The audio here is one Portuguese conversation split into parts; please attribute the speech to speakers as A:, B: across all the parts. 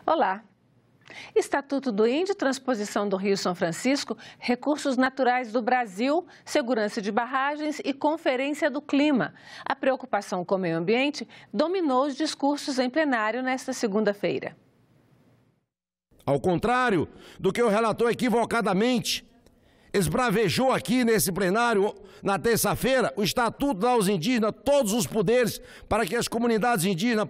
A: Olá! Estatuto do Índio, transposição do Rio São Francisco, recursos naturais do Brasil, segurança de barragens e conferência do clima. A preocupação com o meio ambiente dominou os discursos em plenário nesta segunda-feira.
B: Ao contrário do que o relator equivocadamente esbravejou aqui nesse plenário na terça-feira, o Estatuto dá aos indígenas todos os poderes para que as comunidades indígenas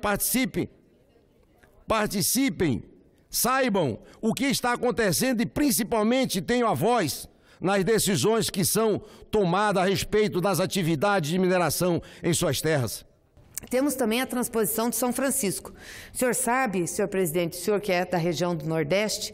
B: participem, saibam o que está acontecendo e principalmente tenham a voz nas decisões que são tomadas a respeito das atividades de mineração em suas terras.
C: Temos também a transposição de São Francisco. O senhor sabe, senhor presidente, o senhor que é da região do Nordeste,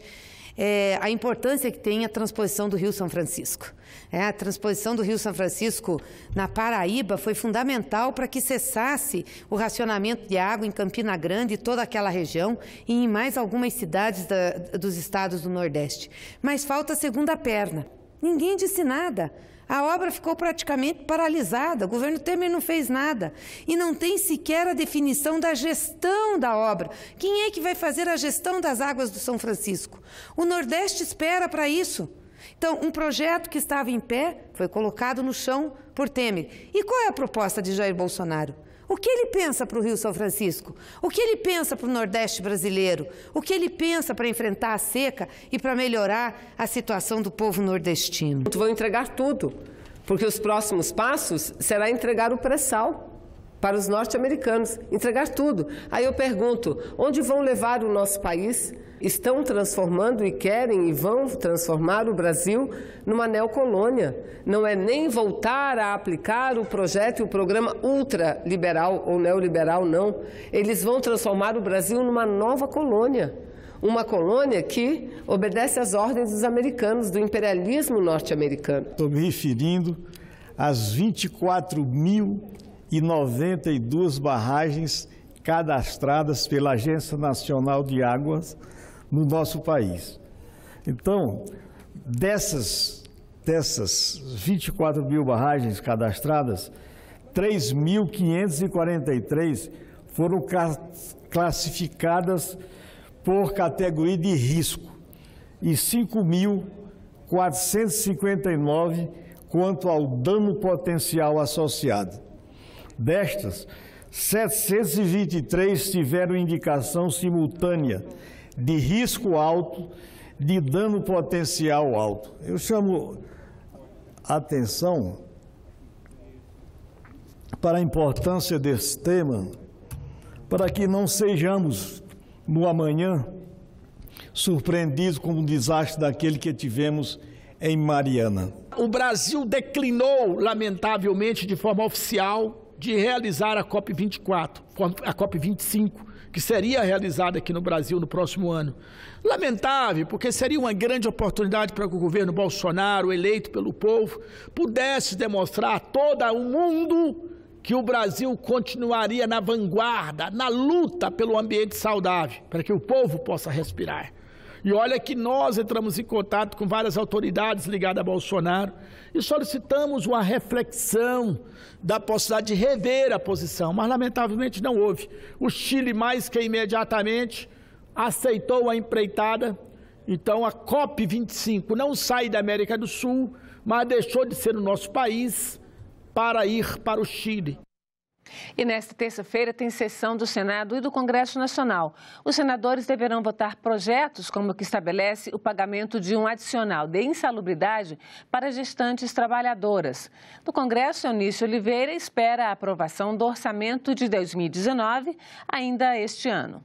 C: a importância que tem a transposição do Rio São Francisco. A transposição do Rio São Francisco na Paraíba foi fundamental para que cessasse o racionamento de água em Campina Grande e toda aquela região e em mais algumas cidades dos estados do Nordeste. Mas falta a segunda perna. Ninguém disse nada. A obra ficou praticamente paralisada, o governo Temer não fez nada. E não tem sequer a definição da gestão da obra. Quem é que vai fazer a gestão das águas do São Francisco? O Nordeste espera para isso. Então, um projeto que estava em pé foi colocado no chão por Temer. E qual é a proposta de Jair Bolsonaro? O que ele pensa para o Rio São Francisco? O que ele pensa para o Nordeste brasileiro? O que ele pensa para enfrentar a seca e para melhorar a situação do povo nordestino?
D: Vão entregar tudo, porque os próximos passos será entregar o pré-sal para os norte-americanos, entregar tudo. Aí eu pergunto, onde vão levar o nosso país? Estão transformando e querem e vão transformar o Brasil numa neocolônia. Não é nem voltar a aplicar o projeto e o programa ultraliberal ou neoliberal, não. Eles vão transformar o Brasil numa nova colônia. Uma colônia que obedece às ordens dos americanos, do imperialismo norte-americano.
E: Estou me referindo às 24.092 barragens cadastradas pela Agência Nacional de Águas no nosso país. Então, dessas 24 mil barragens cadastradas, 3.543 foram classificadas por categoria de risco e 5.459 quanto ao dano potencial associado. Destas, 723 tiveram indicação simultânea de risco alto, de dano potencial alto. Eu chamo a atenção para a importância desse tema, para que não sejamos, no amanhã, surpreendidos com o desastre daquele que tivemos em Mariana.
F: O Brasil declinou, lamentavelmente, de forma oficial, de realizar a COP24, a COP25, que seria realizada aqui no Brasil no próximo ano. Lamentável, porque seria uma grande oportunidade para que o governo Bolsonaro, eleito pelo povo, pudesse demonstrar a todo o mundo que o Brasil continuaria na vanguarda, na luta pelo ambiente saudável, para que o povo possa respirar. E olha que nós entramos em contato com várias autoridades ligadas a Bolsonaro e solicitamos uma reflexão da possibilidade de rever a posição, mas lamentavelmente não houve. O Chile, mais que imediatamente, aceitou a empreitada. Então a COP25 não sai da América do Sul, mas deixou de ser no nosso país para ir para o Chile.
A: E nesta terça-feira tem sessão do Senado e do Congresso Nacional. Os senadores deverão votar projetos como o que estabelece o pagamento de um adicional de insalubridade para gestantes trabalhadoras. No Congresso, Eunício Oliveira espera a aprovação do orçamento de 2019 ainda este ano.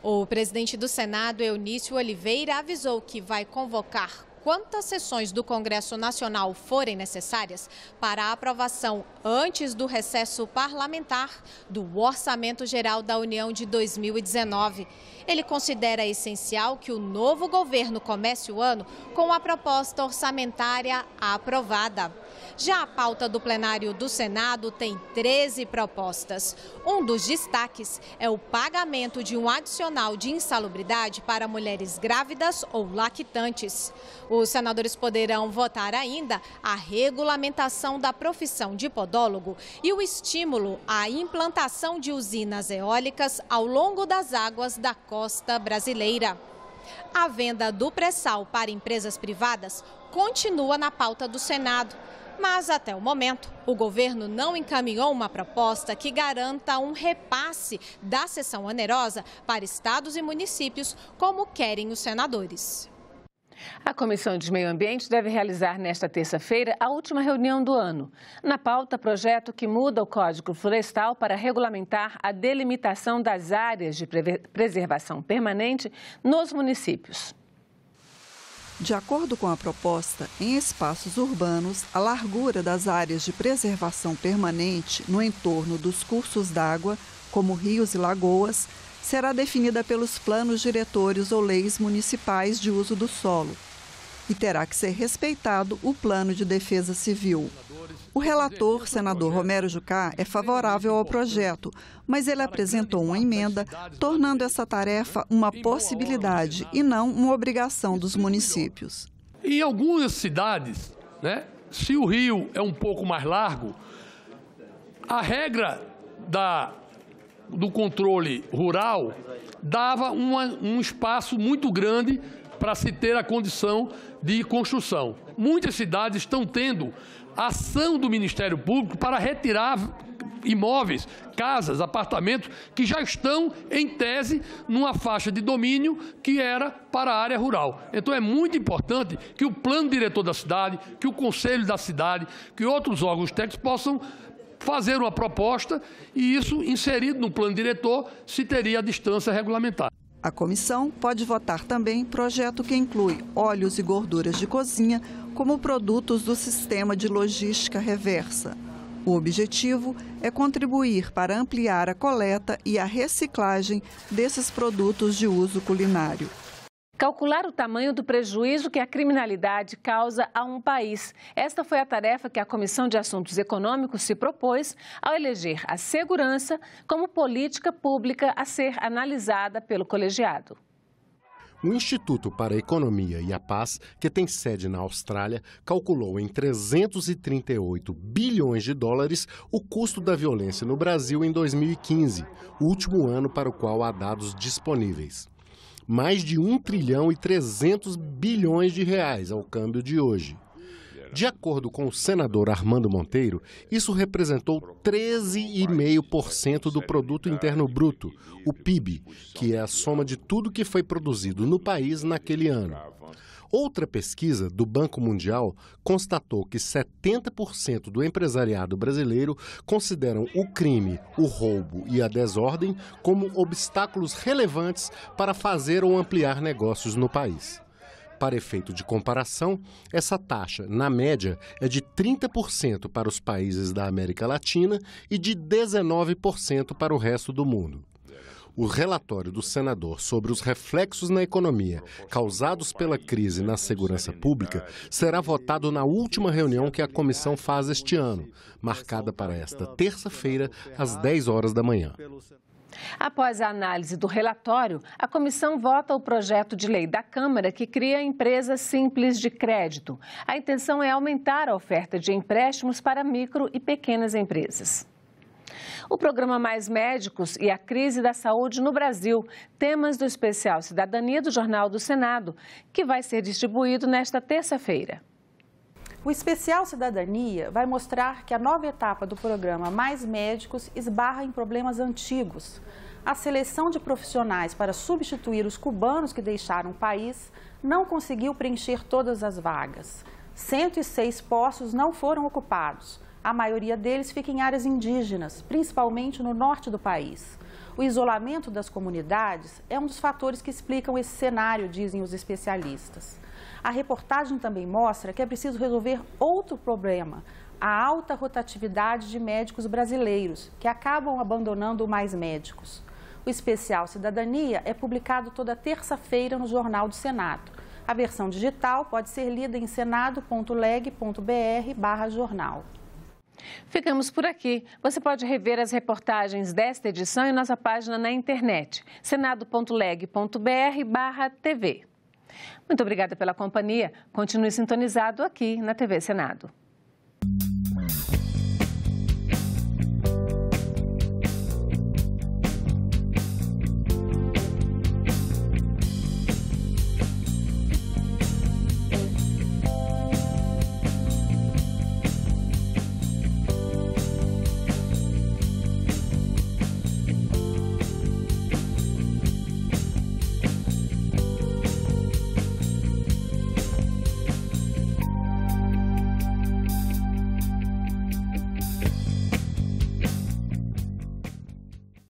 G: O presidente do Senado, Eunício Oliveira, avisou que vai convocar quantas sessões do Congresso Nacional forem necessárias para a aprovação antes do recesso parlamentar do Orçamento Geral da União de 2019. Ele considera essencial que o novo governo comece o ano com a proposta orçamentária aprovada. Já a pauta do plenário do Senado tem 13 propostas. Um dos destaques é o pagamento de um adicional de insalubridade para mulheres grávidas ou lactantes. Os senadores poderão votar ainda a regulamentação da profissão de podólogo e o estímulo à implantação de usinas eólicas ao longo das águas da costa brasileira. A venda do pré-sal para empresas privadas continua na pauta do Senado. Mas, até o momento, o governo não encaminhou uma proposta que garanta um repasse da cessão onerosa para estados e municípios, como querem os senadores.
A: A Comissão de Meio Ambiente deve realizar nesta terça-feira a última reunião do ano. Na pauta, projeto que muda o Código Florestal para regulamentar a delimitação das áreas de preservação permanente nos municípios.
H: De acordo com a proposta, em espaços urbanos, a largura das áreas de preservação permanente no entorno dos cursos d'água, como rios e lagoas, será definida pelos planos diretores ou leis municipais de uso do solo e terá que ser respeitado o plano de defesa civil. O relator, senador Romero Jucá, é favorável ao projeto, mas ele apresentou uma emenda tornando essa tarefa uma possibilidade e não uma obrigação dos municípios.
I: Em algumas cidades, se o rio é um pouco mais largo, a regra do controle rural dava um espaço muito grande para se ter a condição de construção. Muitas cidades estão tendo ação do Ministério Público para retirar imóveis, casas, apartamentos que já estão, em tese, numa faixa de domínio que era para a área rural. Então é muito importante que o plano diretor da cidade, que o conselho da cidade, que outros órgãos técnicos possam fazer uma proposta e isso, inserido no plano diretor, se teria a distância regulamentar.
H: A comissão pode votar também projeto que inclui óleos e gorduras de cozinha como produtos do sistema de logística reversa. O objetivo é contribuir para ampliar a coleta e a reciclagem desses produtos de uso culinário.
A: Calcular o tamanho do prejuízo que a criminalidade causa a um país. Esta foi a tarefa que a Comissão de Assuntos Econômicos se propôs ao eleger a segurança como política pública a ser analisada pelo colegiado.
J: O Instituto para a Economia e a Paz, que tem sede na Austrália, calculou em 338 bilhões de dólares o custo da violência no Brasil em 2015, o último ano para o qual há dados disponíveis. Mais de 1 trilhão e 300 bilhões de reais ao câmbio de hoje. De acordo com o senador Armando Monteiro, isso representou 13,5% do Produto Interno Bruto, o PIB, que é a soma de tudo que foi produzido no país naquele ano. Outra pesquisa do Banco Mundial constatou que 70% do empresariado brasileiro consideram o crime, o roubo e a desordem como obstáculos relevantes para fazer ou ampliar negócios no país. Para efeito de comparação, essa taxa, na média, é de 30% para os países da América Latina e de 19% para o resto do mundo. O relatório do senador sobre os reflexos na economia causados pela crise na segurança pública será votado na última reunião que a comissão faz este ano, marcada para esta terça-feira, às 10 horas da manhã.
A: Após a análise do relatório, a comissão vota o projeto de lei da Câmara que cria empresas simples de crédito. A intenção é aumentar a oferta de empréstimos para micro e pequenas empresas. O programa Mais Médicos e a crise da saúde no Brasil, temas do especial Cidadania do Jornal do Senado, que vai ser distribuído nesta terça-feira.
K: O especial Cidadania vai mostrar que a nova etapa do programa Mais Médicos esbarra em problemas antigos. A seleção de profissionais para substituir os cubanos que deixaram o país não conseguiu preencher todas as vagas. 106 postos não foram ocupados. A maioria deles fica em áreas indígenas, principalmente no norte do país. O isolamento das comunidades é um dos fatores que explicam esse cenário, dizem os especialistas. A reportagem também mostra que é preciso resolver outro problema, a alta rotatividade de médicos brasileiros, que acabam abandonando o Mais Médicos. O especial Cidadania é publicado toda terça-feira no Jornal do Senado. A versão digital pode ser lida em senado.leg.br/jornal.
A: Ficamos por aqui. Você pode rever as reportagens desta edição em nossa página na internet, senado.leg.br/TV. Muito obrigada pela companhia. Continue sintonizado aqui na TV Senado.